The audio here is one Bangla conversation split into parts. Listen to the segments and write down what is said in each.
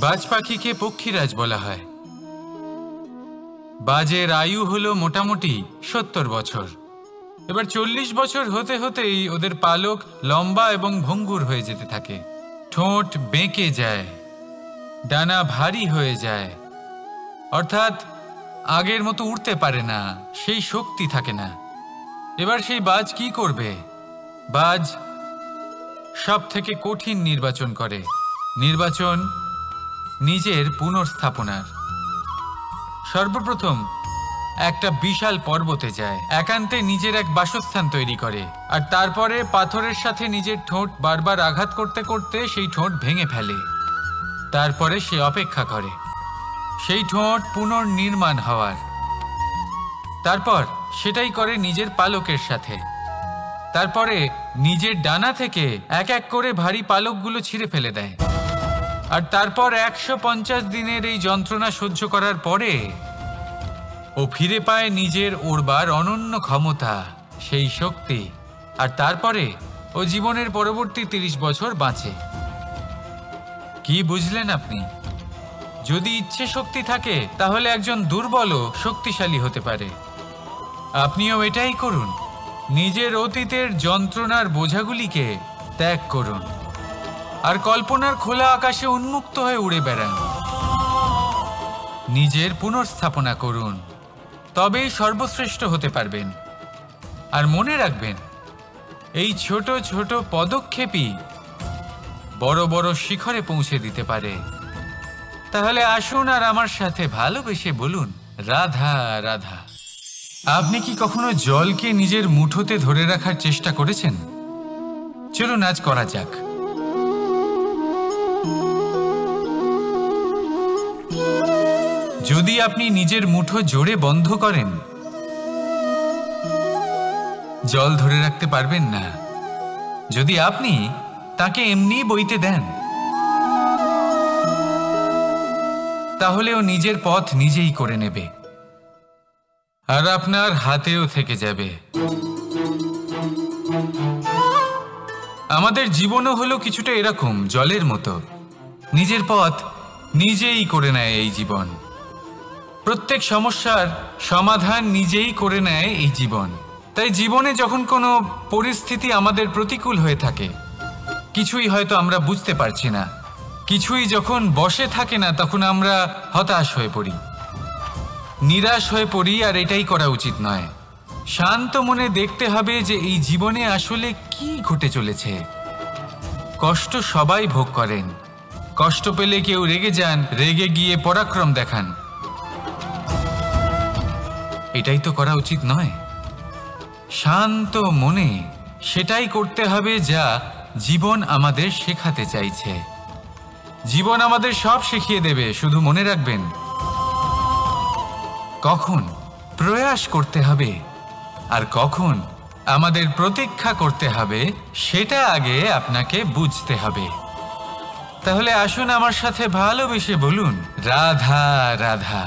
বাজ পাখিকে পক্ষীরাজ বলা হয়। বাজের আয়ু হলো মোটামুটি 70 বছর। এবার 40 বছর হতে হতেই ওদের পালক লম্বা এবং ভঙ্গুর হয়ে যেতে থাকে, ঠোঁট বেঁকে যায়, ডানা ভারী হয়ে যায়, অর্থাৎ আগের মতো উড়তে পারে না, সেই শক্তি থাকে না। এবার সেই বাজ কি করবে? বাজ সব থেকে কঠিন নির্বাচন করে, নির্বাচন নিজের পুনর্স্থাপনার। সর্বপ্রথম একটা বিশাল পর্বতে যায়, একান্তে নিজের এক বাসস্থান তৈরি করে, আর তারপরে পাথরের সাথে নিজের ঠোঁট বারবার আঘাত করতে করতে সেই ঠোঁট ভেঙে ফেলে। তারপরে সে অপেক্ষা করে সেই ঠোঁট পুনর্নির্মাণ হওয়ার। তারপর সেটাই করে নিজের পালকের সাথে। তারপরে নিজের ডানা থেকে এক এক করে ভারী পালকগুলো ছিঁড়ে ফেলে দেয়। আর তারপর 150 দিনের এই যন্ত্রণা সহ্য করার পরে ও ফিরে পায় নিজের ওড়বার অনন্য ক্ষমতা, সেই শক্তি। আর তারপরে ও জীবনের পরবর্তী 30 বছর বাঁচে। কি বুঝলেন আপনি? যদি ইচ্ছে শক্তি থাকে তাহলে একজন দুর্বলও শক্তিশালী হতে পারে। আপনিও এটাই করুন, নিজের অতীতের যন্ত্রণার বোঝাগুলিকে ত্যাগ করুন আর কল্পনার খোলা আকাশে উন্মুক্ত হয়ে উড়ে বেড়ান। নিজের পুনর্স্থাপনা করুন, তবেই সর্বশ্রেষ্ঠ হতে পারবেন। আর মনে রাখবেন, এই ছোট ছোট পদক্ষেপই বড় বড় শিখরে পৌঁছে দিতে পারে। তাহলে আসুন আর আমার সাথে ভালোবেসে বলুন, রাধা রাধা। আপনি কি কখনো জলকে নিজের মুঠোতে ধরে রাখার চেষ্টা করেছেন? চলুন আজ করা যাক। যদি আপনি নিজের মুঠো জোরে বন্ধ করেন, জল ধরে রাখতে পারবেন না। যদি আপনি তাকে এমনি বইতে দেন, তাহলে ও নিজের পথ নিজেই করে নেবে আর আপনার হাতেও থেকে যাবে। আমাদের জীবনও হলো কিছুটা এরকম, জলের মতো। নিজের পথ নিজেই করে নেয় এই জীবন। প্রত্যেক সমস্যার সমাধান নিজেই করে নেয় এই জীবন। তাই জীবনে যখন কোনো পরিস্থিতি আমাদের প্রতিকূল হয়ে থাকে, কিছুই হয়তো আমরা বুঝতে পারছি না, কিছুই যখন বসে থাকে না, তখন আমরা হতাশ হয়ে পড়ি, নিরাশ হয়ে পড়ি। আর এটাই করা উচিত নয়। শান্ত মনে দেখতে হবে যে এই জীবনে আসলে কি ঘটে চলেছে। কষ্ট সবাই ভোগ করেন। কষ্ট পেলে কেউ রেগে যান, রেগে গিয়ে পরাক্রম দেখান। এটাই তো করা উচিত নয়। শান্ত মনে সেটাই করতে হবে যা জীবন আমাদের শেখাতে চাইছে। জীবন আমাদের সব শিখিয়ে দেবে, শুধু মনে রাখবেন কখন প্রয়াস করতে হবে আর কখন আমাদের প্রতীক্ষা করতে হবে, সেটা আগে আপনাকে বুঝতে হবে। তাহলে আসুন আমার সাথে ভালোবেসে বলুন, রাধা রাধা।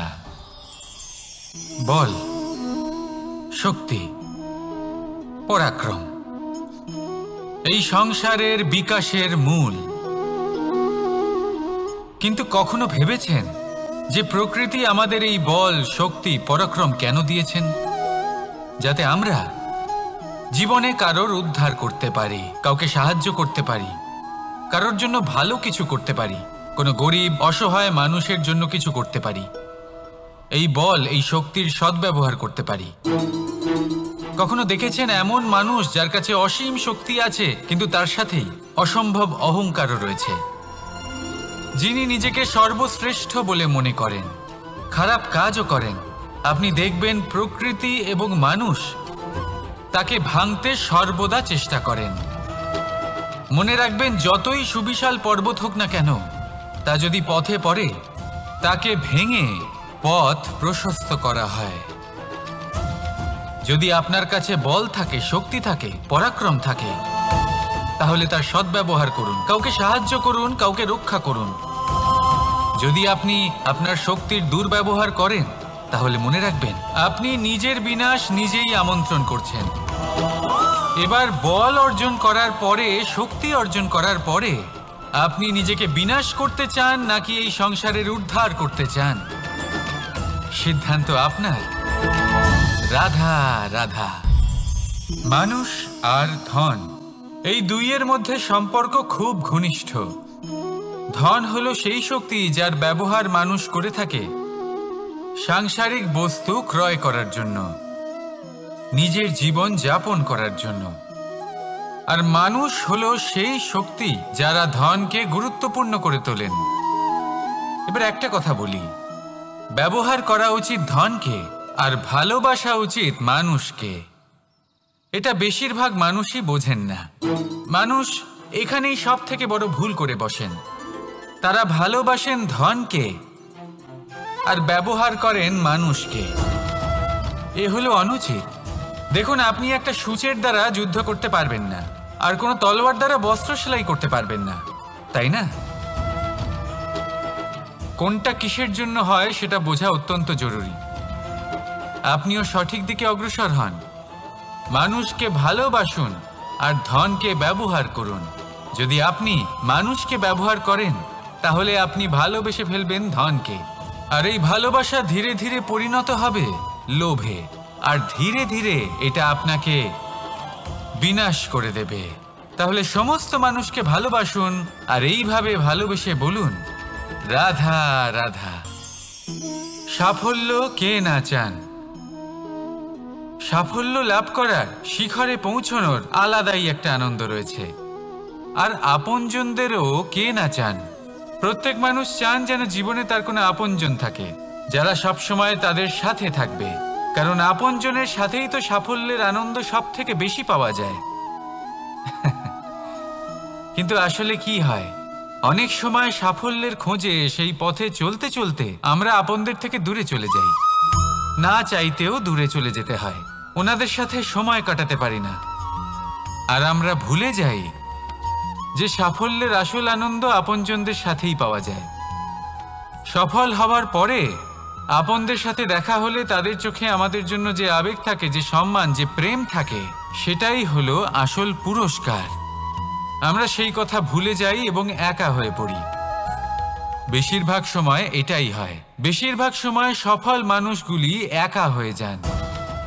বল, শক্তি, পরাক্রম এই সংসারের বিকাশের মূল। কিন্তু কখনো ভেবেছেন যে প্রকৃতি আমাদের এই বল, শক্তি, পরাক্রম কেন দিয়েছেন? যাতে আমরা জীবনে কারোর উদ্ধার করতে পারি, কাউকে সাহায্য করতে পারি, কারোর জন্য ভালো কিছু করতে পারি, কোনো গরিব অসহায় মানুষের জন্য কিছু করতে পারি। এই বল, এই শক্তির সদ্ব্যবহার করতে পারি। কখনো দেখেছেন এমন মানুষ যার কাছে অসীম শক্তি আছে, কিন্তু তার সাথেই অসম্ভব অহংকারও রয়েছে, যিনি নিজেকে সর্বশ্রেষ্ঠ বলে মনে করেন, খারাপ কাজও করেন। আপনি দেখবেন প্রকৃতি এবং মানুষ তাকে ভাঙতে সর্বদা চেষ্টা করেন। মনে রাখবেন, যতই সুবিশাল পর্বত হোক না কেন, তা যদি পথে পড়ে, তাকে ভেঙে পথ প্রশস্ত করা হয়। যদি আপনার কাছে বল থাকে, শক্তি থাকে, পরাক্রম থাকে, তাহলে তার সদ্ব্যবহার করুন, কাউকে সাহায্য করুন, কাউকে রক্ষা করুন। যদি আপনি আপনার শক্তির দুর্ব্যবহার করেন, তাহলে মনে রাখবেন আপনি নিজের বিনাশ নিজেই আমন্ত্রণ করছেন। এবার বল অর্জন করার পরে, শক্তি অর্জন করার পরে আপনি নিজেকে বিনাশ করতে চান নাকি এই সংসারের উদ্ধার করতে চান? সিদ্ধান্ত আপনার। রাধা রাধা। মানুষ আর ধন, এই দুইয়ের মধ্যে সম্পর্ক খুব ঘনিষ্ঠ। ধন হলো সেই শক্তি যার ব্যবহার মানুষ করে থাকে সাংসারিক বস্তু ক্রয় করার জন্য, নিজের জীবন যাপন করার জন্য। আর মানুষ হলো সেই শক্তি যারা ধনকে গুরুত্বপূর্ণ করে তোলেন। এবার একটা কথা বলি, ব্যবহার করা উচিত ধনকে আর ভালোবাসা উচিত মানুষকে। এটা বেশিরভাগ মানুষই বোঝেন না। মানুষ এখানেই সব থেকে বড় ভুল করে বসেন। তারা ভালোবাসেন ধনকে আর ব্যবহার করেন মানুষকে। এ হলো অনুচিত। দেখুন, আপনি একটা সূচের দ্বারা যুদ্ধ করতে পারবেন না, আর কোনো তলোয়ার দ্বারা বস্ত্র সেলাই করতে পারবেন না, তাই না? কোনটা কিসের জন্য হয় সেটা বোঝা অত্যন্ত জরুরি। আপনিও সঠিক দিকে অগ্রসর হন। মানুষকে ভালোবাসুন আর ধনকে ব্যবহার করুন। যদি আপনি মানুষকে ব্যবহার করেন তাহলে আপনি ভালোবেসে ফেলবেন ধনকে, আর এই ভালোবাসা ধীরে ধীরে পরিণত হবে লোভে, আর ধীরে ধীরে এটা আপনাকে বিনাশ করে দেবে। তাহলে সমস্ত মানুষকে ভালোবাসুন আর এইভাবে ভালোবেসে বলুন, রাধা রাধা। সাফল্য কে না চান? সাফল্য লাভ করার, শিখরে পৌঁছানোর আলাদাই একটা আনন্দ রয়েছে। আর আপনজনদেরও কে না চান? প্রত্যেক মানুষ চান যেন জীবনে তার কোনো আপনজন থাকে যারা সবসময় তাদের সাথে থাকবে, কারণ আপনজনের সাথেই তো সাফল্যের আনন্দ সব থেকে বেশি পাওয়া যায়। কিন্তু আসলে কি হয়, অনেক সময় সাফল্যের খোঁজে সেই পথে চলতে চলতে আমরা আপনদের থেকে দূরে চলে যাই। না চাইতেও দূরে চলে যেতে হয়, ওনাদের সাথে সময় কাটাতে পারি না। আর আমরা ভুলে যাই যে সাফল্যের আসল আনন্দ আপনজনদের সাথেই পাওয়া যায়। সফল হওয়ার পরে আপনদের সাথে দেখা হলে তাদের চোখে আমাদের জন্য যে আবেগ থাকে, যে সম্মান, যে প্রেম থাকে, সেটাই হলো আসল পুরস্কার। আমরা সেই কথা ভুলে যাই এবং একা হয়ে পড়ি। বেশিরভাগ সময় এটাই হয়। বেশিরভাগ সময় সফল মানুষগুলি একা হয়ে যান।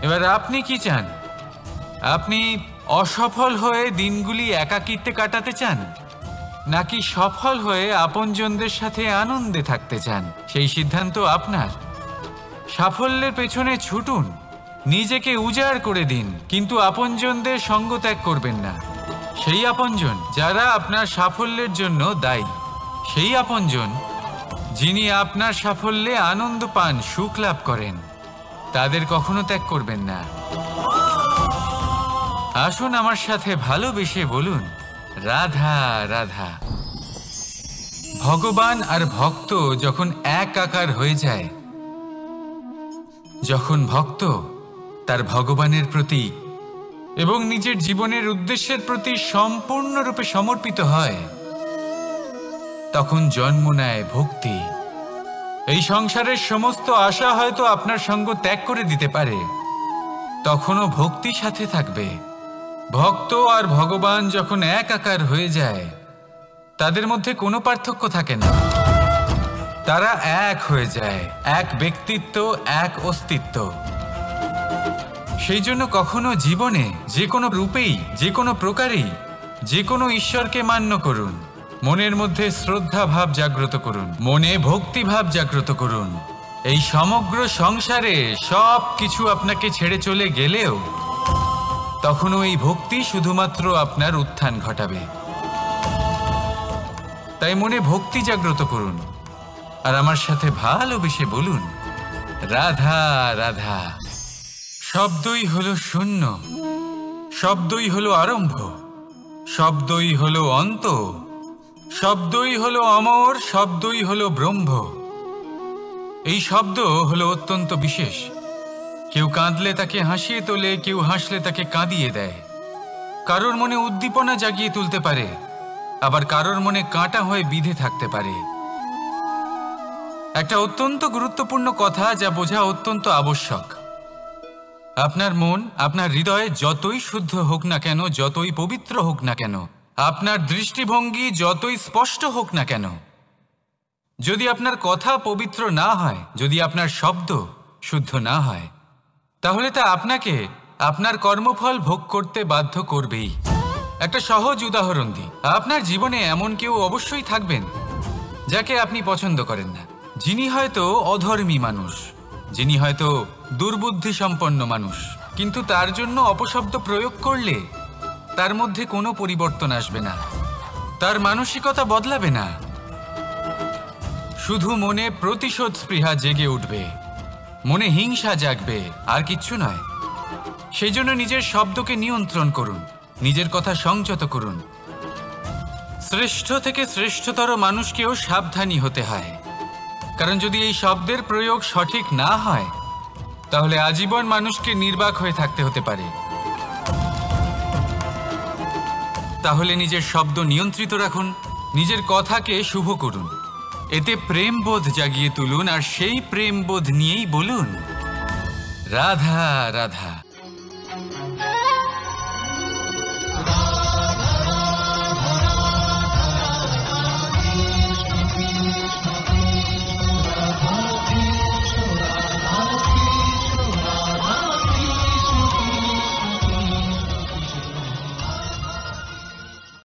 এবার আপনি কি চান? আপনি অসফল হয়ে দিনগুলি একাকিত্বে কাটাতে চান, নাকি সফল হয়ে আপনজনদের সাথে আনন্দে থাকতে চান? সেই সিদ্ধান্ত আপনার। সাফল্যের পেছনে ছুটুন, নিজেকে উজাড় করে দিন, কিন্তু আপনজনদের সঙ্গ ত্যাগ করবেন না। সেই আপনজন যারা আপনার সাফল্যের জন্য দায়ী, সেই আপনজন যিনি আপনার সাফল্যে আনন্দ পান, সুখ লাভ করেন, তাদের কখনো ত্যাগ করবেন না। আসুন আমার সাথে ভালোবেসে বলুন, রাধা রাধা। ভগবান আর ভক্ত যখন একাকার হয়ে যায়, যখন ভক্ত তার ভগবানের প্রতি এবং নিজের জীবনের উদ্দেশ্যের প্রতি সম্পূর্ণরূপে সমর্পিত হয়, তখন জন্ম নেয় ভক্তি। এই সংসারের সমস্ত আশা হয়তো আপনার সঙ্গ ত্যাগ করে দিতে পারে, তখনও ভক্তি সাথে থাকবে। ভক্ত আর ভগবান যখন একাকার হয়ে যায়, তাদের মধ্যে কোনো পার্থক্য থাকে না। তারা এক হয়ে যায়, এক ব্যক্তিত্ব, এক অস্তিত্ব। সেই জন্য কখনো জীবনে যে কোনো রূপেই, যে কোনো প্রকারেই, যে কোনো ঈশ্বরকে মান্য করুন। মনের মধ্যে শ্রদ্ধা ভাব জাগ্রত করুন, মনে ভক্তি ভাব জাগ্রত করুন। এই সমগ্র সংসারে সব কিছু আপনাকে ছেড়ে চলে গেলেও তখনও এই ভক্তি শুধুমাত্র আপনার উত্থান ঘটাবে। তাই মনে ভক্তি জাগ্রত করুন আর আমার সাথে ভালোবেসে বলুন, রাধা রাধা। শব্দই হলো শূন্য, শব্দই হলো আরম্ভ, শব্দই হলো অন্ত, শব্দই হলো অমর, শব্দই হলো ব্রহ্ম। এই শব্দ হলো অত্যন্ত বিশেষ। কেউ কাঁদলে তাকে হাসিয়ে তোলে, কেউ হাসলে তাকে কাঁদিয়ে দেয়। কারোর মনে উদ্দীপনা জাগিয়ে তুলতে পারে, আবার কারোর মনে কাঁটা হয়ে বিঁধে থাকতে পারে। একটা অত্যন্ত গুরুত্বপূর্ণ কথা যা বোঝা অত্যন্ত আবশ্যক। আপনার মন, আপনার হৃদয়ে যতই শুদ্ধ হোক না কেন, যতই পবিত্র হোক না কেন, আপনার দৃষ্টিভঙ্গি যতই স্পষ্ট হোক না কেন, যদি আপনার কথা পবিত্র না হয়, যদি আপনার শব্দ শুদ্ধ না হয়, তাহলে তা আপনাকে আপনার কর্মফল ভোগ করতে বাধ্য করবেই। একটা সহজ উদাহরণ দিই। আপনার জীবনে এমন কেউ অবশ্যই থাকবেন যাকে আপনি পছন্দ করেন না, যিনি হয়তো অধর্মী মানুষ, যিনি হয়তো দুর্বুদ্ধি সম্পন্ন মানুষ, কিন্তু তার জন্য অপশব্দ প্রয়োগ করলে তার মধ্যে কোনো পরিবর্তন আসবে না, তার মানসিকতা বদলাবে না, শুধু মনে প্রতিশোধ স্পৃহা জেগে উঠবে, মনে হিংসা জাগবে, আর কিচ্ছু নয়। সেই জন্য নিজের শব্দকে নিয়ন্ত্রণ করুন, নিজের কথা সংযত করুন। শ্রেষ্ঠ থেকে শ্রেষ্ঠতর মানুষকেও সাবধানী হতে হয়, কারণ যদি এই শব্দের প্রয়োগ সঠিক না হয়, তাহলে আজীবন মানুষকে নির্বাক হয়ে থাকতে হতে পারে। তাহলে নিজের শব্দ নিয়ন্ত্রিত রাখুন, নিজের কথাকে শুভ করুন, এতে প্রেমবোধ জাগিয়ে তুলুন, আর সেই প্রেমবোধ নিয়েই বলুন রাধা রাধা।